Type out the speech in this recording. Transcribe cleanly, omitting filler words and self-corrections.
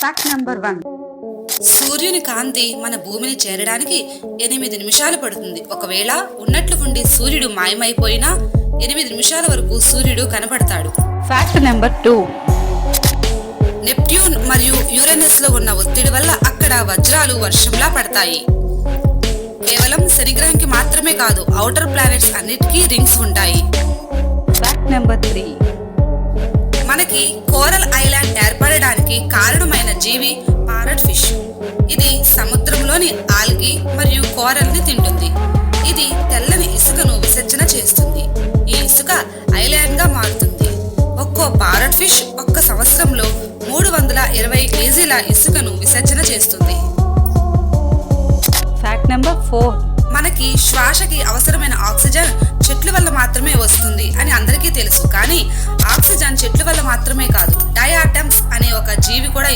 Fact number 1. సూర్యుని కాంతి మన భూమిని చేరడానికి 8 నిమిషాలు పడుతుంది. ఒకవేళ ఉన్నట్లు ఉండి సూర్యుడు మాయమైపోయినా 8 నిమిషాల వరకు సూర్యుడు కనపడతాడు. Fact number 2. నెప్ట్యూన్ మరియు యురేనస్ లో ఉన్న ఒత్తిడి వల్ల అక్కడ వజ్రాలు వర్షంలా పడతాయి. కేవలం శనిగ్రహానికి మాత్రమే కాదు, ఔటర్ ప్లానెట్స్ అన్నిటికీ రింగ్స్ ఉంటాయి. Fact number 3. మనకి కోరల్ ఐలాండ్ ఏర్పడడానికి కారణమైన జీవి పారట్ ఫిష్. ఇది సముద్రంలోని ఆల్గి మరియు కోరల్ ని తింటుంది. ఇది తెల్లని ఇసుకను విసర్జన చేస్తుంది. ఈ ఇసుక ఐలాండ్ గా మారుతుంది. ఒక్కో పారట్ ఫిష్ ఒక్క సంవత్సరంలో 320 కేజీల ఇసుకను విసర్జన చేస్తుంది. Fact number 4. మనకి శ్వాసకి అవసరమైన ఆక్సిజన్ చెట్ల వల్ల మాత్రమే వస్తుంది అని అందరికీ తెలుసు. కానీ ఆక్సిజన్ చెట్ల వల్ల మాత్రమే కాదు, డయాటమ్స్ అనే ఒక జీవి కూడా